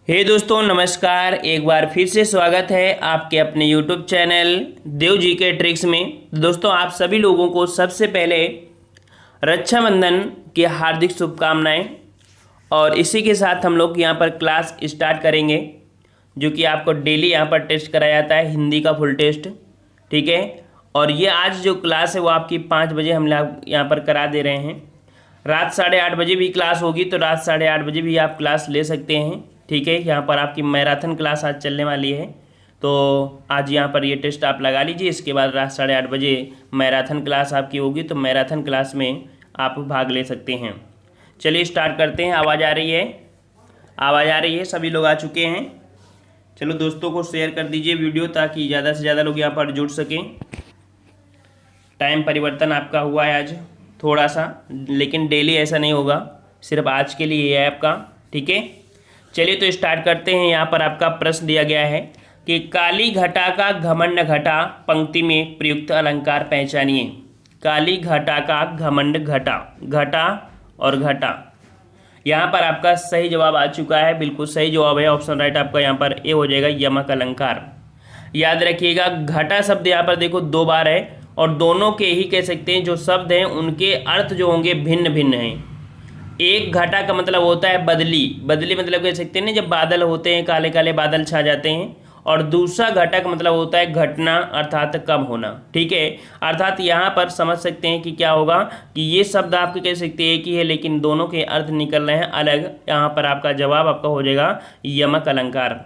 हे दोस्तों नमस्कार। एक बार फिर से स्वागत है आपके अपने YouTube चैनल देव जी के ट्रिक्स में। दोस्तों आप सभी लोगों को सबसे पहले रक्षाबंधन की हार्दिक शुभकामनाएं। और इसी के साथ हम लोग यहाँ पर क्लास स्टार्ट करेंगे, जो कि आपको डेली यहाँ पर टेस्ट कराया जाता है, हिंदी का फुल टेस्ट। ठीक है। और ये आज जो क्लास है वो आपकी 5 बजे हम लोग यहाँ पर करा दे रहे हैं। रात 8:30 बजे भी क्लास होगी, तो रात 8:30 बजे भी आप क्लास ले सकते हैं। ठीक है। यहाँ पर आपकी मैराथन क्लास आज चलने वाली है, तो आज यहाँ पर ये टेस्ट आप लगा लीजिए। इसके बाद रात 8:30 बजे मैराथन क्लास आपकी होगी, तो मैराथन क्लास में आप भाग ले सकते हैं। चलिए स्टार्ट करते हैं। आवाज़ आ रही है? आवाज़ आ रही है? सभी लोग आ चुके हैं? चलो दोस्तों को शेयर कर दीजिए वीडियो, ताकि ज़्यादा से ज़्यादा लोग यहाँ पर जुड़ सकें। टाइम परिवर्तन आपका हुआ है आज थोड़ा सा, लेकिन डेली ऐसा नहीं होगा, सिर्फ आज के लिए है आपका। ठीक है। चलिए तो स्टार्ट करते हैं। यहाँ पर आपका प्रश्न दिया गया है कि काली घटा का घमंड घटा पंक्ति में प्रयुक्त अलंकार पहचानिए। काली घटा का घमंड घटा, घटा और घटा। यहाँ पर आपका सही जवाब आ चुका है, बिल्कुल सही जवाब है। ऑप्शन राइट आपका यहाँ पर ए हो जाएगा, यमक अलंकार। याद रखिएगा घटा शब्द यहाँ पर देखो 2 बार है, और दोनों के ही कह सकते हैं जो शब्द हैं उनके अर्थ जो होंगे भिन्न भिन्न हैं। एक घटा का मतलब होता है बदली, बदली मतलब कह सकते हैं ना जब बादल होते हैं, काले काले बादल छा जाते हैं। और दूसरा घटा का मतलब होता है घटना, अर्थात कम होना। ठीक है। अर्थात यहाँ पर समझ सकते हैं कि क्या होगा कि ये शब्द आपके कह सकते हैं एक ही है, लेकिन दोनों के अर्थ निकल रहे हैं अलग। यहाँ पर आपका जवाब आपका हो जाएगा यमक अलंकार।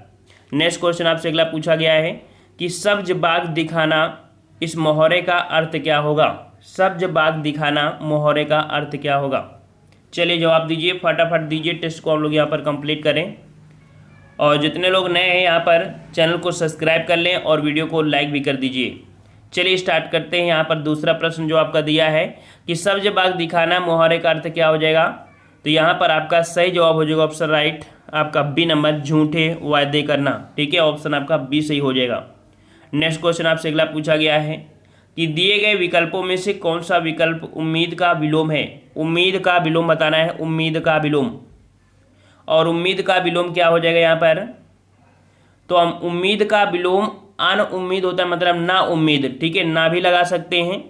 नेक्स्ट क्वेश्चन आपसे अगला पूछा गया है कि सब्ज बाग दिखाना, इस मोहरे का अर्थ क्या होगा? सब्ज बाग दिखाना मोहरे का अर्थ क्या होगा? चलिए जवाब दीजिए, फटाफट दीजिए। टेस्ट को हम लोग यहाँ पर कंप्लीट करें। और जितने लोग नए हैं यहाँ पर चैनल को सब्सक्राइब कर लें और वीडियो को लाइक भी कर दीजिए। चलिए स्टार्ट करते हैं। यहाँ पर दूसरा प्रश्न जो आपका दिया है कि सब्ज बाग दिखाना मोहरे का अर्थ क्या हो जाएगा? तो यहाँ पर आपका सही जवाब हो जाएगा ऑप्शन राइट आपका बी नंबर, झूठे वायदे करना। ठीक है। ऑप्शन आपका बी सही हो जाएगा। नेक्स्ट क्वेश्चन आपसे अगला पूछा गया है कि दिए गए विकल्पों में से कौन सा विकल्प उम्मीद का विलोम है? उम्मीद का विलोम बताना है, उम्मीद का विलोम। और उम्मीद का विलोम क्या हो जाएगा यहाँ पर? तो हम उम्मीद का विलोम अन उम्मीद होता है, मतलब ना उम्मीद। ठीक है, ना भी लगा सकते हैं,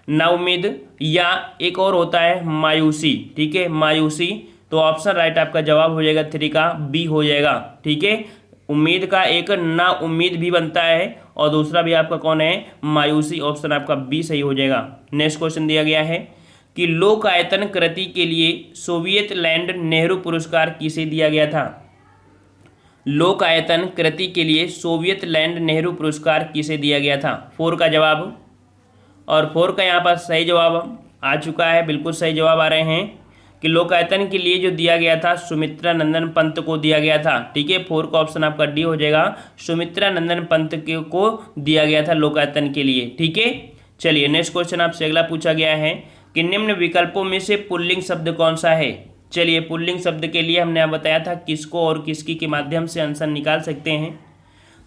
ना उम्मीद, या एक और होता है मायूसी। ठीक है, मायूसी। तो ऑप्शन राइट आपका जवाब हो जाएगा 3 का बी हो जाएगा। ठीक है। उम्मीद का एक ना उम्मीद भी बनता है, और दूसरा भी आपका कौन है? मायूसी। ऑप्शन आपका बी सही हो जाएगा। नेक्स्ट क्वेश्चन दिया गया है कि लोकायतन कृति के लिए सोवियत लैंड नेहरू पुरस्कार किसे दिया गया था? लोकायतन कृति के लिए सोवियत लैंड नेहरू पुरस्कार किसे दिया गया था? 4 का जवाब, और 4 का यहाँ पर सही जवाब आ चुका है, बिल्कुल सही जवाब आ रहे हैं कि लोकायतन के लिए जो दिया गया था सुमित्रा नंदन पंत को दिया गया था। ठीक है। 4 का ऑप्शन आपका डी हो जाएगा, सुमित्रा नंदन पंत को दिया गया था लोकायतन के लिए। ठीक है। चलिए नेक्स्ट क्वेश्चन आपसे अगला पूछा गया है कि निम्न विकल्पों में से पुल्लिंग शब्द कौन सा है? चलिए पुल्लिंग शब्द के लिए हमने बताया था किसको और किसकी के माध्यम से आंसर निकाल सकते हैं।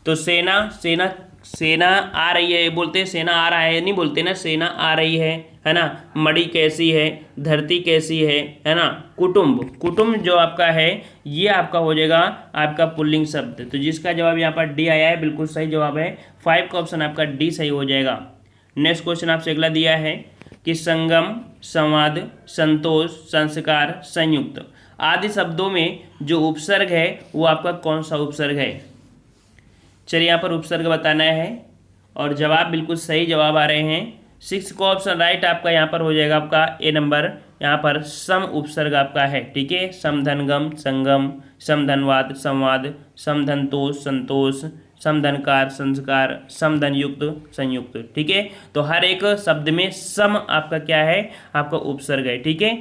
तो सेना, सेना, सेना आ रही है बोलते हैं, सेना आ रहा है नहीं बोलते ना, सेना आ रही है ना। मड़ी कैसी है, धरती कैसी है ना। कुटुंब, कुटुंब जो आपका है ये आपका हो जाएगा आपका पुल्लिंग शब्द। तो जिसका जवाब यहाँ पर डी आया है, बिल्कुल सही जवाब है। 5 का ऑप्शन आपका डी सही हो जाएगा। नेक्स्ट क्वेश्चन आपसे अगला दिया है कि संगम, संवाद, संतोष, संस्कार, संयुक्त आदि शब्दों में जो उपसर्ग है वो आपका कौन सा उपसर्ग है? चलिए यहाँ पर उपसर्ग बताना है, और जवाब बिल्कुल सही जवाब आ रहे हैं। 6 को ऑप्शन राइट आपका यहाँ पर हो जाएगा आपका ए नंबर। यहाँ पर सम उपसर्ग आपका है। ठीक है। समधनगम, संगम, समधनवाद, संवाद, समधनतोष, संतोष, समधनकार, संस्कार, समधनयुक्त, संयुक्त। ठीक है। तो हर एक शब्द में सम आपका क्या है? आपका उपसर्ग है। ठीक है।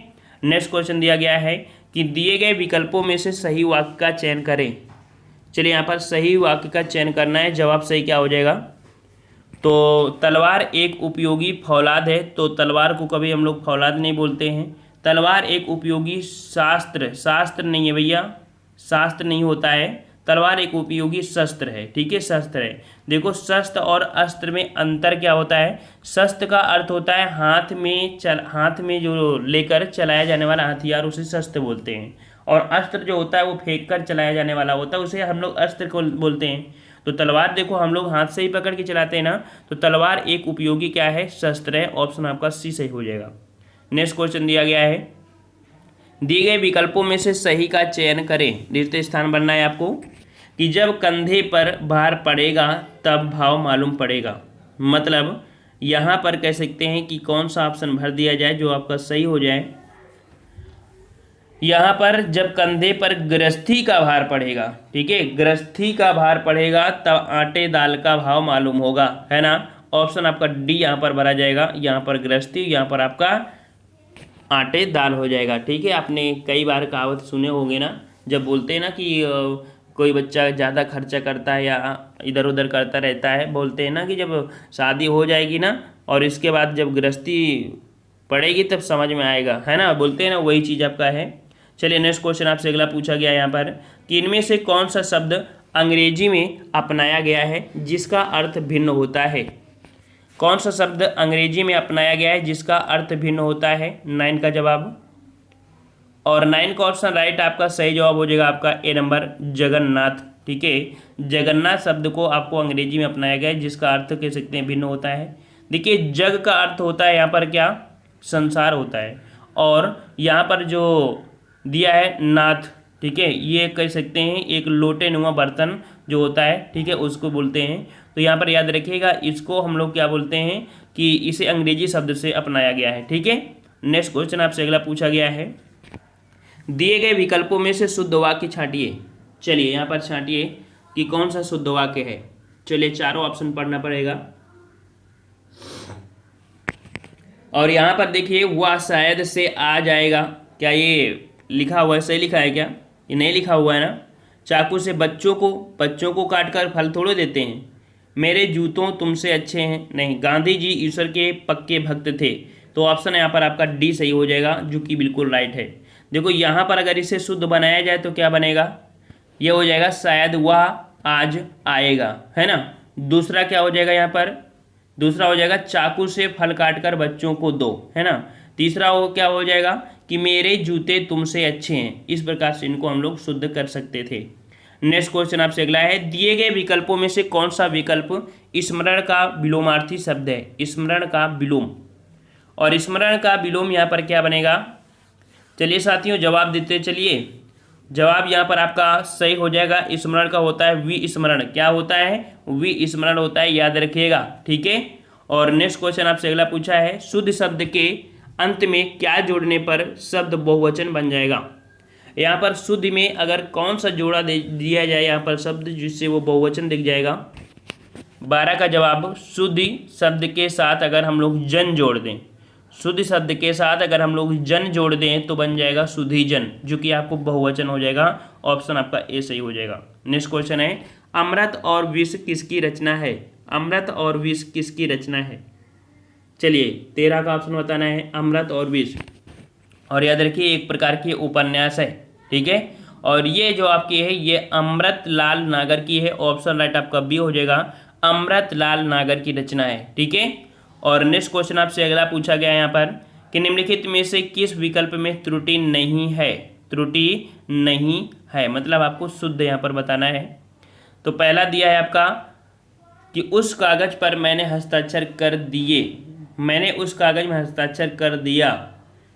नेक्स्ट क्वेश्चन दिया गया है कि दिए गए विकल्पों में से सही वाक्य का चयन करें। चलिए यहाँ पर सही वाक्य का चयन करना है। जवाब सही क्या हो जाएगा? तो तलवार एक उपयोगी फौलाद है। तो तलवार को कभी हम लोग फौलाद नहीं बोलते हैं। तलवार एक उपयोगी शास्त्र, शास्त्र नहीं है भैया, शास्त्र नहीं होता है। तलवार एक उपयोगी शस्त्र है। ठीक है, शस्त्र है। देखो शस्त्र और अस्त्र में अंतर क्या होता है? शस्त्र का अर्थ होता है हाथ में जो लेकर चलाया जाने वाला हथियार, उसे शस्त्र बोलते हैं। और अस्त्र जो होता है वो फेंक कर चलाया जाने वाला होता है, उसे हम लोग अस्त्र को बोलते हैं। तो तलवार देखो हम लोग हाथ से ही पकड़ के चलाते हैं ना, तो तलवार एक उपयोगी क्या है, शस्त्र है। ऑप्शन आपका सी सही हो जाएगा। नेक्स्ट क्वेश्चन दिया गया है, दिए गए विकल्पों में से सही का चयन करें। द्वितीय स्थान बनना है आपको कि जब कंधे पर भार पड़ेगा तब भाव मालूम पड़ेगा। मतलब यहाँ पर कह सकते हैं कि कौन सा ऑप्शन भर दिया जाए जो आपका सही हो जाए। यहाँ पर जब कंधे पर गृहस्थी का भार पड़ेगा, ठीक है, गृहस्थी का भार पड़ेगा तब आटे दाल का भाव मालूम होगा, है ना। ऑप्शन आपका डी यहाँ पर भरा जाएगा। यहाँ पर गृहस्थी, यहाँ पर आपका आटे दाल हो जाएगा। ठीक है, आपने कई बार कहावत सुने होंगे ना, जब बोलते हैं ना कि कोई बच्चा ज़्यादा खर्चा करता है या इधर उधर करता रहता है, बोलते हैं ना कि जब शादी हो जाएगी ना और इसके बाद जब गृहस्थी पड़ेगी तब समझ में आएगा, है ना, बोलते हैं ना, वही चीज़ आपका है। चलिए नेक्स्ट क्वेश्चन आपसे अगला पूछा गया यहाँ पर कि इनमें से कौन सा शब्द अंग्रेजी में अपनाया गया है जिसका अर्थ भिन्न होता है। कौन सा शब्द अंग्रेजी में अपनाया गया है जिसका अर्थ भिन्न होता है, 9 का जवाब। और 9 का ऑप्शन राइट आपका सही जवाब हो जाएगा आपका ए नंबर, जगन्नाथ। ठीक है, जगन्नाथ शब्द को आपको अंग्रेजी में अपनाया गया है जिसका अर्थ कह सकते हैं भिन्न होता है। देखिए जग का अर्थ होता है यहाँ पर क्या, संसार होता है, और यहाँ पर जो दिया है नाथ, ठीक है, ये कह सकते हैं एक लोटे नुमा बर्तन जो होता है, ठीक है, उसको बोलते हैं। तो यहाँ पर याद रखिएगा, इसको हम लोग क्या बोलते हैं कि इसे अंग्रेजी शब्द से अपनाया गया है। ठीक है, नेक्स्ट क्वेश्चन आपसे अगला पूछा गया है, दिए गए विकल्पों में से शुद्ध वाक्य छांटिए। चलिए यहाँ पर छांटिए कि कौन सा शुद्ध वाक्य है। चलिए चारों ऑप्शन पढ़ना पड़ेगा। और यहाँ पर देखिए वह शायद से आ जाएगा, क्या ये लिखा हुआ है, सही लिखा है क्या, ये नहीं लिखा हुआ है ना। चाकू से बच्चों को काटकर फल थोड़े देते हैं। मेरे जूतों तुमसे अच्छे हैं, नहीं। गांधी जी ईश्वर के पक्के भक्त थे। तो ऑप्शन यहाँ पर आपका डी सही हो जाएगा, जो कि बिल्कुल राइट है। देखो यहाँ पर अगर इसे शुद्ध बनाया जाए तो क्या बनेगा, ये हो जाएगा शायद वह आज आएगा, है ना। दूसरा क्या हो जाएगा यहाँ पर, दूसरा हो जाएगा चाकू से फल काटकर बच्चों को दो, है ना। तीसरा हो क्या हो जाएगा कि मेरे जूते तुमसे अच्छे हैं। इस प्रकार से इनको हम लोग शुद्ध कर सकते थे। नेक्स्ट क्वेश्चन आपसे अगला है, दिए गए विकल्पों में से कौन सा विकल्प स्मरण का विलोमार्थी शब्द है। स्मरण का विलोम, और स्मरण का विलोम यहाँ पर क्या बनेगा। चलिए साथियों जवाब देते चलिए। जवाब यहाँ पर आपका सही हो जाएगा, स्मरण का होता है विस्मरण। क्या होता है, विस्मरण होता है, याद रखिएगा। ठीक है, और नेक्स्ट क्वेश्चन आपसे अगला पूछा है, शुद्ध शब्द के अंत में क्या जोड़ने पर शब्द बहुवचन बन जाएगा। यहाँ पर शुद्ध में अगर कौन सा जोड़ा दिया जाए यहाँ पर शब्द जिससे वो बहुवचन दिख जाएगा। 12 का जवाब, शुद्धि शब्द के साथ अगर हम लोग जन जोड़ दें, शुद्ध शब्द के साथ अगर हम लोग जन जोड़ दें तो बन जाएगा शुद्धिजन, जो कि आपको बहुवचन हो जाएगा। ऑप्शन आपका ए सही हो जाएगा। नेक्स्ट क्वेश्चन है, अमृत और विष किसकी रचना है। अमृत और विष किसकी रचना है। चलिए 13 का ऑप्शन बताना है, अमृत और विष। और याद रखिए एक प्रकार की उपन्यास है, ठीक है, और ये जो आपकी है ये अमृतलाल नागर की है। ऑप्शन राइट आपका बी हो जाएगा, अमृतलाल नागर की रचना है। ठीक है, और नेक्स्ट क्वेश्चन आपसे अगला पूछा गया है यहाँ पर कि निम्नलिखित में से किस विकल्प में त्रुटि नहीं है। त्रुटि नहीं है मतलब आपको शुद्ध यहाँ पर बताना है। तो पहला दिया है आपका कि उस कागज पर मैंने हस्ताक्षर कर दिए। मैंने उस कागज में हस्ताक्षर कर दिया।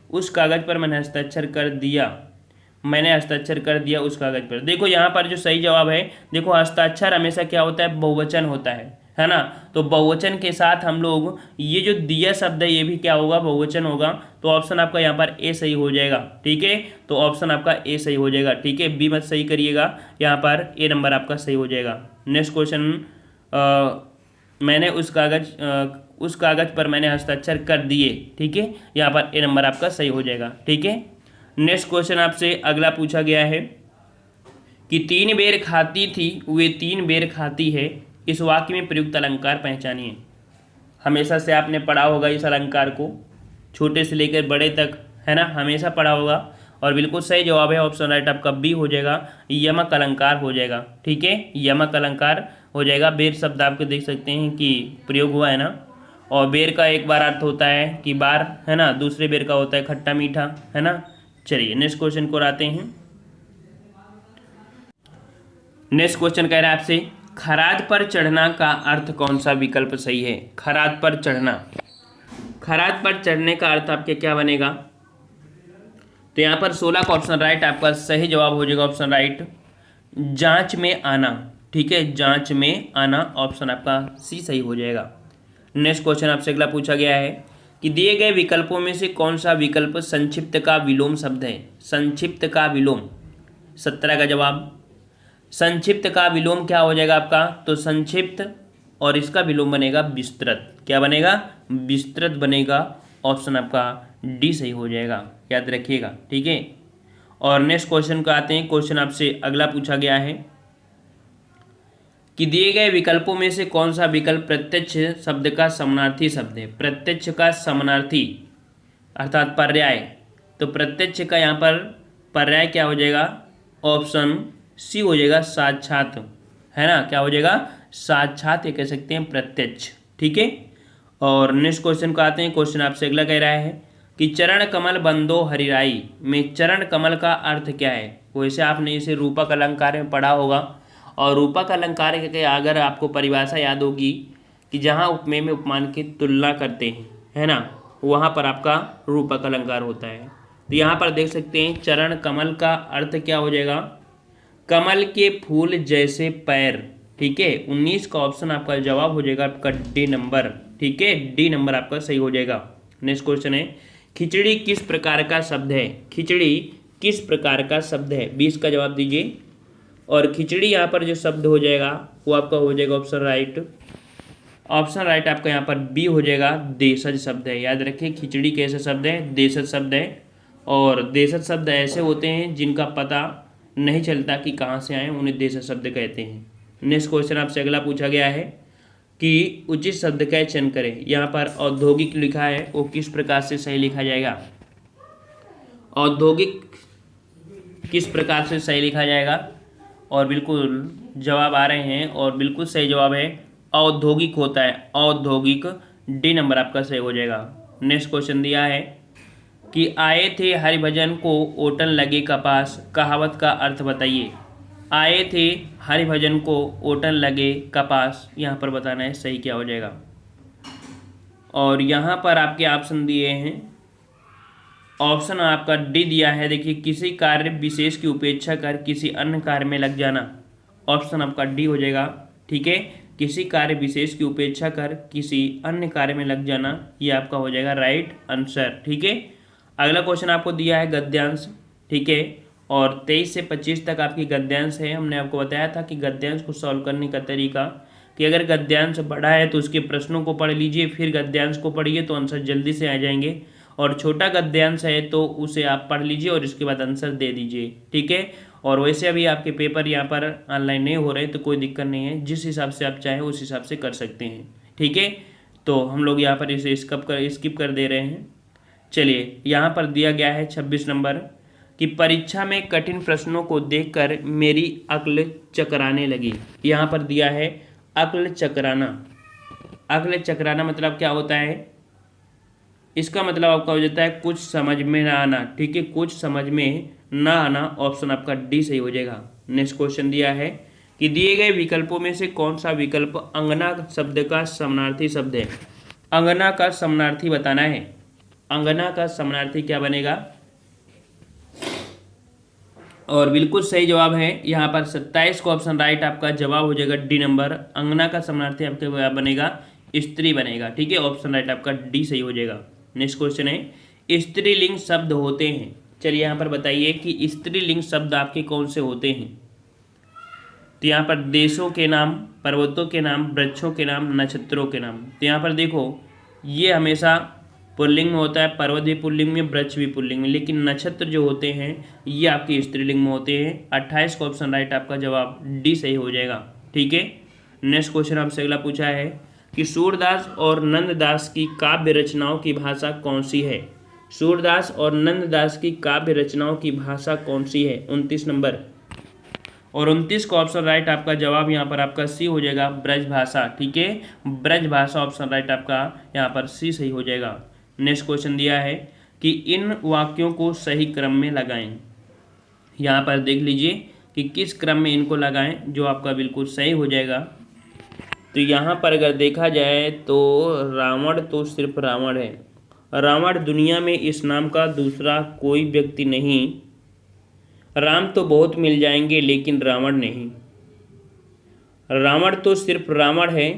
उस कागज पर मैंने हस्ताक्षर कर दिया। मैंने हस्ताक्षर कर दिया उस कागज पर। देखो यहाँ पर जो सही जवाब है, देखो हस्ताक्षर हमेशा क्या होता है, बहुवचन होता है ना। तो बहुवचन के साथ हम लोग ये जो दिया शब्द है ये भी क्या होगा, बहुवचन होगा। तो ऑप्शन आपका यहाँ पर ए सही हो जाएगा। ठीक है, तो ऑप्शन आपका ए सही हो जाएगा। ठीक है, बी मत सही करिएगा, यहाँ पर ए नंबर आपका सही हो जाएगा। नेक्स्ट क्वेश्चन, मैंने उस कागज पर मैंने हस्ताक्षर कर दिए। ठीक है, यहाँ पर ए नंबर आपका सही हो जाएगा। ठीक है, नेक्स्ट क्वेश्चन आपसे अगला पूछा गया है कि 3 बेर खाती थी वे 3 बेर खाती है। इस वाक्य में प्रयुक्त अलंकार पहचानिए। हमेशा से आपने पढ़ा होगा इस अलंकार को, छोटे से लेकर बड़े तक, है ना, हमेशा पढ़ा होगा। और बिल्कुल सही जवाब है, ऑप्शन राइट आपका बी हो जाएगा, यमक अलंकार हो जाएगा। ठीक है, यमक अलंकार हो जाएगा। बेर शब्द आपको देख सकते हैं कि प्रयोग हुआ है ना, और बेर का एक बार अर्थ होता है कि बार, है ना, दूसरे बेर का होता है खट्टा मीठा, है ना। चलिए नेक्स्ट क्वेश्चन को आते हैं। नेक्स्ट क्वेश्चन कह रहा है आपसे, खराद पर चढ़ना का अर्थ कौन सा विकल्प सही है? खराद पर चढ़ना, खराद पर चढ़ने का अर्थ आपके क्या बनेगा? तो यहाँ पर 16 का ऑप्शन राइट, आपका सही जवाब हो जाएगा ऑप्शन राइट जांच में आना। ठीक है, जांच में आना, ऑप्शन आपका सी सही हो जाएगा। नेक्स्ट क्वेश्चन आपसे अगला पूछा गया है कि दिए गए विकल्पों में से कौन सा विकल्प संक्षिप्त का विलोम शब्द है? संक्षिप्त का विलोम, 17 का जवाब। संक्षिप्त का विलोम क्या हो जाएगा आपका? तो संक्षिप्त और इसका विलोम बनेगा विस्तृत। क्या बनेगा? विस्तृत बनेगा, ऑप्शन आपका डी सही हो जाएगा, याद रखिएगा। ठीक है, और नेक्स्ट क्वेश्चन को आते हैं। क्वेश्चन आपसे अगला पूछा गया है कि दिए गए विकल्पों में से कौन सा विकल्प प्रत्यक्ष शब्द का समानार्थी शब्द है? प्रत्यक्ष का समानार्थी अर्थात पर्याय। तो प्रत्यक्ष का यहाँ पर पर्याय क्या हो जाएगा? ऑप्शन सी हो जाएगा, साक्षात, है ना? क्या हो जाएगा? साक्षात, ये कह सकते हैं प्रत्यक्ष। ठीक है, और नेक्स्ट क्वेश्चन को आते हैं। क्वेश्चन आपसे अगला कह रहा है कि चरण कमल बंदो हरिराई में चरण कमल का अर्थ क्या है? वैसे आपने इसे रूपक अलंकार में पढ़ा होगा, और रूपक अलंकार के अगर आपको परिभाषा याद होगी कि जहाँ उपमेय में उपमान की तुलना करते हैं, है ना, वहाँ पर आपका रूपक अलंकार होता है। तो यहाँ पर देख सकते हैं चरण कमल का अर्थ क्या हो जाएगा? कमल के फूल जैसे पैर। ठीक है, 19 का ऑप्शन आपका जवाब हो जाएगा आपका डी नंबर। ठीक है, डी नंबर आपका सही हो जाएगा। नेक्स्ट क्वेश्चन है, खिचड़ी किस प्रकार का शब्द है? खिचड़ी किस प्रकार का शब्द है? 20 का जवाब दीजिए। और खिचड़ी यहाँ पर जो शब्द हो जाएगा वो आपका हो जाएगा ऑप्शन राइट। ऑप्शन राइट आपका यहाँ पर बी हो जाएगा, देशज शब्द है। याद रखिए, खिचड़ी कैसे शब्द है? देशज शब्द है। और देशज शब्द ऐसे होते हैं जिनका पता नहीं चलता कि कहाँ से आए, उन्हें देशज शब्द कहते हैं। नेक्स्ट क्वेश्चन आपसे अगला पूछा गया है कि उचित शब्द का चयन करें। यहाँ पर औद्योगिक लिखा है, वो किस प्रकार से सही लिखा जाएगा? औद्योगिक किस प्रकार से सही लिखा जाएगा? और बिल्कुल जवाब आ रहे हैं, और बिल्कुल सही जवाब है औद्योगिक होता है, औद्योगिक। डी नंबर आपका सही हो जाएगा। नेक्स्ट क्वेश्चन दिया है कि आए थे हरिभजन को ओटन लगे कपास, कहावत का अर्थ बताइए। आए थे हरिभजन को ओटन लगे कपास, यहाँ पर बताना है सही क्या हो जाएगा। और यहाँ पर आपके ऑप्शन दिए हैं, ऑप्शन आपका डी दिया है। देखिए, किसी कार्य विशेष की उपेक्षा कर किसी अन्य कार्य में लग जाना, ऑप्शन आपका डी हो जाएगा। ठीक है, किसी कार्य विशेष की उपेक्षा कर किसी अन्य कार्य में लग जाना, ये आपका हो जाएगा राइट आंसर। ठीक है, अगला क्वेश्चन आपको दिया है गद्यांश। ठीक है, और 23 से 25 तक आपकी गद्यांश है। हमने आपको बताया था कि गद्यांश को सॉल्व करने का तरीका कि अगर गद्यांश बड़ा है तो उसके प्रश्नों को पढ़ लीजिए, फिर गद्यांश को पढ़िए तो आंसर जल्दी से आ जाएंगे। और छोटा गद्यांश है तो उसे आप पढ़ लीजिए और इसके बाद आंसर दे दीजिए। ठीक है, और वैसे अभी आपके पेपर यहाँ पर ऑनलाइन नहीं हो रहे तो कोई दिक्कत नहीं है, जिस हिसाब से आप चाहें उस हिसाब से कर सकते हैं। ठीक है, तो हम लोग यहाँ पर इसे स्किप कर दे रहे हैं। चलिए, यहाँ पर दिया गया है 26 नंबर कि परीक्षा में कठिन प्रश्नों को देखकर मेरी अक्ल चकराने लगी। यहाँ पर दिया है अक्ल चकराना। अक्ल चकराना मतलब क्या होता है? इसका मतलब आपका हो जाता है कुछ समझ में ना आना। ठीक है, कुछ समझ में ना आना, ऑप्शन आपका डी सही हो जाएगा। नेक्स्ट क्वेश्चन दिया है कि दिए गए विकल्पों में से कौन सा विकल्प अंगना शब्द का समानार्थी शब्द है? अंगना का समानार्थी बताना है। अंगना का समानार्थी क्या बनेगा? और बिल्कुल सही जवाब है यहाँ पर 27 का ऑप्शन राइट आपका जवाब हो जाएगा डी नंबर। अंगना का समानार्थी आपके बनेगा स्त्री बनेगा। ठीक है, ऑप्शन राइट आपका डी सही हो जाएगा। नेक्स्ट क्वेश्चन है, स्त्रीलिंग शब्द होते हैं। चलिए यहाँ पर बताइए कि स्त्रीलिंग शब्द आपके कौन से होते हैं? तो यहाँ पर देशों के नाम, पर्वतों के नाम, वृक्षों के नाम, नक्षत्रों के नाम। तो यहाँ पर देखो, ये हमेशा पुल्लिंग में होता है, पर्वत भी पुल्लिंग में, वृक्ष भी पुल्लिंग में, लेकिन नक्षत्र जो होते हैं ये आपके स्त्रीलिंग में होते हैं। 28 का ऑप्शन राइट आपका जवाब डी सही हो जाएगा। ठीक है, नेक्स्ट क्वेश्चन आपसे अगला पूछा है कि सूरदास और नंददास की काव्य रचनाओं की भाषा कौन सी है? सूरदास और नंददास की काव्य रचनाओं की भाषा कौन सी है? 29 नंबर। और 29 का ऑप्शन राइट आपका जवाब यहाँ पर आपका सी हो जाएगा, ब्रज भाषा। ठीक है, ब्रज भाषा ऑप्शन राइट आपका यहाँ पर सी सही हो जाएगा। नेक्स्ट क्वेश्चन दिया है कि इन वाक्यों को सही क्रम में लगाएं। यहाँ पर देख लीजिए कि किस क्रम में इनको लगाएं, जो आपका बिल्कुल सही हो जाएगा। तो यहाँ पर अगर देखा जाए तो रावण तो सिर्फ रावण है, रावण दुनिया में इस नाम का दूसरा कोई व्यक्ति नहीं। राम तो बहुत मिल जाएंगे लेकिन रावण नहीं। रावण तो सिर्फ रावण है,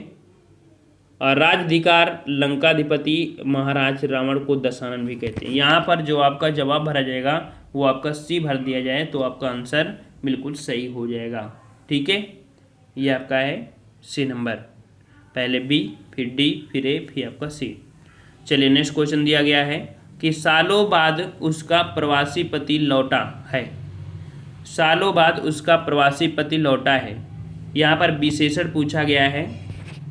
और राजाधिकार लंकाधिपति महाराज रावण को दशानन भी कहते हैं। यहाँ पर जो आपका जवाब भरा जाएगा वो आपका सी भर दिया जाए तो आपका आंसर बिल्कुल सही हो जाएगा। ठीक है, ये आपका है सी नंबर, पहले बी फिर डी फिर ए फिर आपका सी। चलिए नेक्स्ट क्वेश्चन दिया गया है कि सालों बाद उसका प्रवासी पति लौटा है। सालों बाद उसका प्रवासी पति लौटा है, यहाँ पर विशेषण पूछा गया है,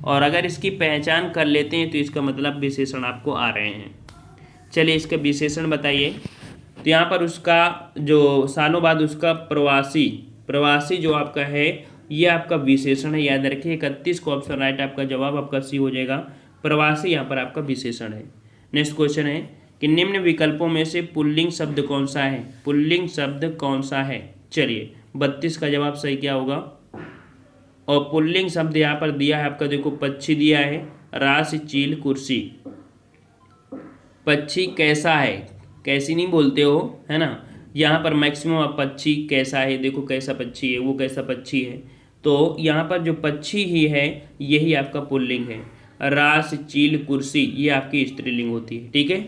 और अगर इसकी पहचान कर लेते हैं तो इसका मतलब विशेषण आपको आ रहे हैं। चलिए इसका विशेषण बताइए। तो यहाँ पर उसका जो सालों बाद उसका प्रवासी जो आपका है ये आपका विशेषण है, याद रखिए। 31 को ऑप्शन राइट, आपका जवाब आपका सी हो जाएगा। प्रवासी यहाँ पर आपका विशेषण है। नेक्स्ट क्वेश्चन है कि निम्न विकल्पों में से पुल्लिंग शब्द कौन सा है। पुल्लिंग शब्द कौन सा है? चलिए 32 का जवाब सही क्या होगा। और पुल्लिंग शब्द यहाँ पर दिया है आपका, देखो पक्षी दिया है, रास चील कुर्सी। पक्षी कैसा है, कैसी नहीं बोलते हो, है ना। यहाँ पर मैक्सिमम आप पक्षी कैसा है, देखो कैसा पक्षी है, वो कैसा पक्षी है। तो यहाँ पर जो पक्षी ही है यही आपका पुल्लिंग है। रास चील कुर्सी ये आपकी स्त्रीलिंग होती है। ठीक है,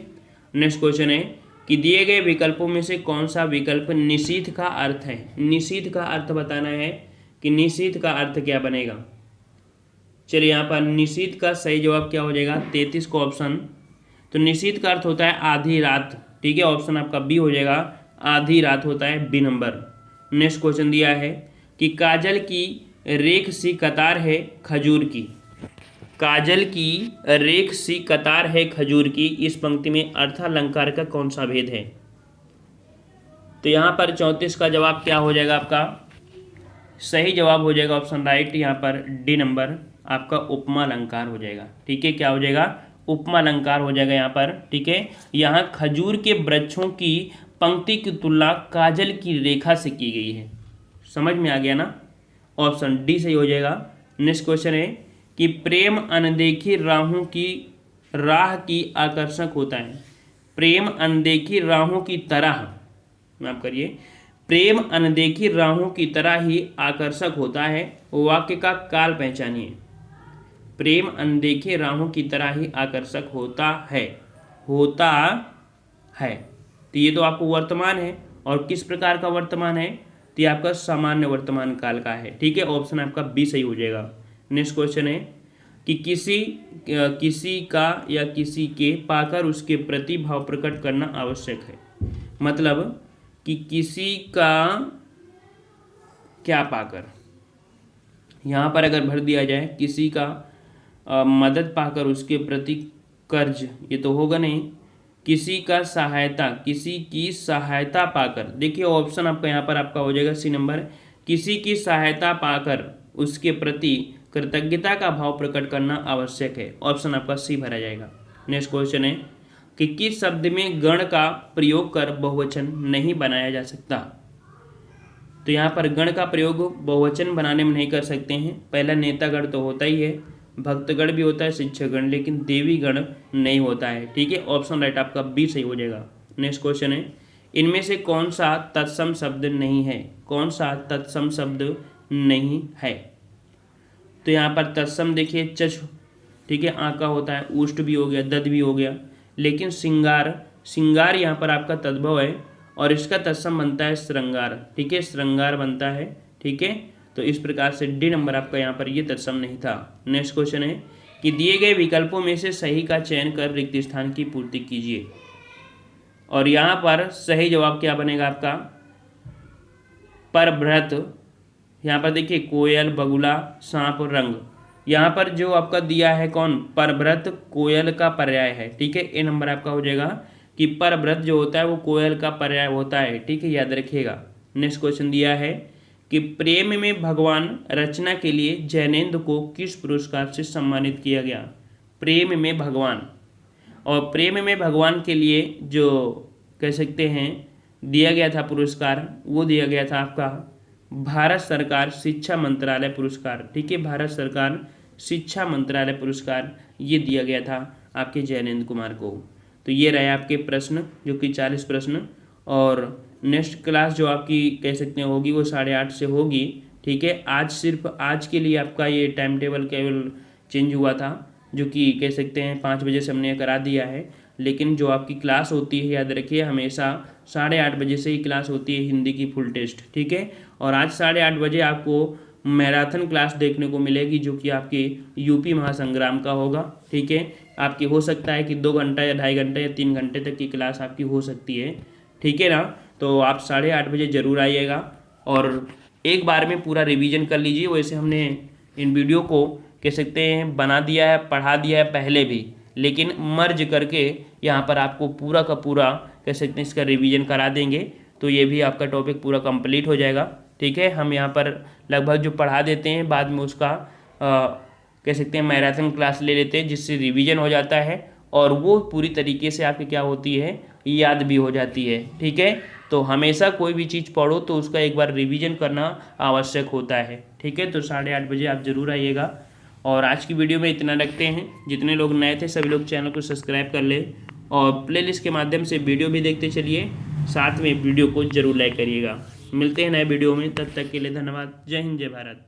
नेक्स्ट क्वेश्चन है कि दिए गए विकल्पों में से कौन सा विकल्प निषिद्ध का अर्थ है। निषिद्ध का अर्थ बताना है कि निषिद्ध का अर्थ क्या बनेगा। चलिए यहाँ पर निषिद्ध का सही जवाब क्या हो जाएगा, 33 को ऑप्शन। तो निषिद्ध का अर्थ होता है आधी रात। ठीक है, ऑप्शन आपका बी हो जाएगा, आधी रात होता है बी नंबर। नेक्स्ट क्वेश्चन दिया है कि काजल की रेख सी कतार है खजूर की। काजल की रेख सी कतार है खजूर की, इस पंक्ति में अर्थालंकार का कौन सा भेद है। तो यहाँ पर 34 का जवाब क्या हो जाएगा, आपका सही जवाब हो जाएगा ऑप्शन राइट, यहाँ पर डी नंबर आपका उपमा अलंकार हो जाएगा। ठीक है, क्या हो जाएगा, उपमा अलंकार हो जाएगा यहाँ पर। ठीक है, यहाँ खजूर के वृक्षों की पंक्ति की तुलना काजल की रेखा से की गई है। समझ में आ गया ना, ऑप्शन डी सही हो जाएगा। नेक्स्ट क्वेश्चन है कि प्रेम अनदेखी राहों की राह की आकर्षक होता है। प्रेम अनदेखी राहों की तरह, माफ करिए, प्रेम अनदेखी राहों की तरह ही आकर्षक होता है। वाक्य का काल पहचानिए। प्रेम अनदेखी राहों की तरह ही आकर्षक होता है, होता है। तो ये तो आपको वर्तमान है, और किस प्रकार का वर्तमान है, तो ये आपका सामान्य वर्तमान काल का है। ठीक है, ऑप्शन आपका बी सही हो जाएगा। नेक्स्ट क्वेश्चन है कि किसी का या किसी के पाकर उसके प्रति भाव प्रकट करना आवश्यक है। मतलब कि किसी का क्या पाकर, यहाँ पर अगर भर दिया जाए किसी का मदद पाकर उसके प्रति कर्ज, ये तो होगा नहीं। किसी का सहायता, किसी की सहायता पाकर, देखिए ऑप्शन आपका यहाँ पर आपका हो जाएगा सी नंबर। किसी की सहायता पाकर उसके प्रति कृतज्ञता का भाव प्रकट करना आवश्यक है, ऑप्शन आपका सी भरा जाएगा। नेक्स्ट क्वेश्चन है कि किस शब्द में गण का प्रयोग कर बहुवचन नहीं बनाया जा सकता। तो यहाँ पर गण का प्रयोग बहुवचन बनाने में नहीं कर सकते हैं। पहला नेतागण तो होता ही है, भक्तगण भी होता है, शिक्षकगण, लेकिन देवी गण नहीं होता है। ठीक है, ऑप्शन राइट आपका बी सही हो जाएगा। नेक्स्ट क्वेश्चन है इनमें से कौन सा तत्सम शब्द नहीं है। कौन सा तत्सम शब्द नहीं है। तो यहाँ पर तत्सम देखिए चछ, ठीक है, आका होता है, उष्ट भी हो गया, दद भी हो गया, लेकिन श्रृंगार यहाँ पर आपका तद्भव है, और इसका तत्सम बनता है श्रृंगार। ठीक है, श्रृंगार बनता है। ठीक है, तो इस प्रकार से डी नंबर आपका यहाँ पर ये तत्सम नहीं था। नेक्स्ट क्वेश्चन है कि दिए गए विकल्पों में से सही का चयन कर रिक्त स्थान की पूर्ति कीजिए। और यहाँ पर सही जवाब क्या बनेगा आपका, परभृत। यहाँ पर देखिए कोयल, बगुला, सांप, रंग, यहाँ पर जो आपका दिया है कौन, परभृत कोयल का पर्याय है। ठीक है, ए नंबर आपका हो जाएगा कि परभृत जो होता है वो कोयल का पर्याय होता है। ठीक है, याद रखिएगा। नेक्स्ट क्वेश्चन दिया है कि प्रेम में भगवान रचना के लिए जैनेन्द्र को किस पुरस्कार से सम्मानित किया गया। प्रेम में भगवान, और प्रेम में भगवान के लिए जो कह सकते हैं दिया गया था पुरस्कार, वो दिया गया था आपका भारत सरकार शिक्षा मंत्रालय पुरस्कार। ठीक है, भारत सरकार शिक्षा मंत्रालय पुरस्कार ये दिया गया था आपके जयनेंद्र कुमार को। तो ये रहे आपके प्रश्न, जो कि 40 प्रश्न। और नेक्स्ट क्लास जो आपकी कह सकते हैं होगी वो 8:30 से होगी। ठीक है, आज सिर्फ आज के लिए आपका ये टाइम टेबल केवल चेंज हुआ था, जो कि कह सकते हैं 5 बजे से हमने करा दिया है। लेकिन जो आपकी क्लास होती है, याद रखिए, हमेशा 8:30 बजे से ही क्लास होती है हिंदी की फुल टेस्ट। ठीक है, और आज 8:30 बजे आपको मैराथन क्लास देखने को मिलेगी, जो कि आपके यूपी महासंग्राम का होगा। ठीक है, आपकी हो सकता है कि 2 घंटा या 2.5 घंटे या 3 घंटे तक की क्लास आपकी हो सकती है। ठीक है ना, तो आप 8:30 बजे ज़रूर आइएगा और एक बार में पूरा रिवीजन कर लीजिए। वैसे हमने इन वीडियो को कह सकते हैं बना दिया है, पढ़ा दिया है पहले भी, लेकिन मर्ज करके यहाँ पर आपको पूरा का पूरा कह सकते हैं इसका रिवीजन करा देंगे, तो ये भी आपका टॉपिक पूरा कंप्लीट हो जाएगा। ठीक है, हम यहाँ पर लगभग जो पढ़ा देते हैं, बाद में उसका कह सकते हैं मैराथन क्लास ले लेते हैं, जिससे रिवीजन हो जाता है और वो पूरी तरीके से आपकी क्या होती है, याद भी हो जाती है। ठीक है, तो हमेशा कोई भी चीज़ पढ़ो तो उसका एक बार रिवीजन करना आवश्यक होता है। ठीक है, तो 8:30 बजे आप ज़रूर आइएगा। और आज की वीडियो में इतना रखते हैं। जितने लोग नए थे सभी लोग चैनल को सब्सक्राइब कर ले और प्लेलिस्ट के माध्यम से वीडियो भी देखते चलिए, साथ में वीडियो को जरूर लाइक करिएगा। मिलते हैं नए वीडियो में, तब तक के लिए धन्यवाद। जय हिंद, जय भारत।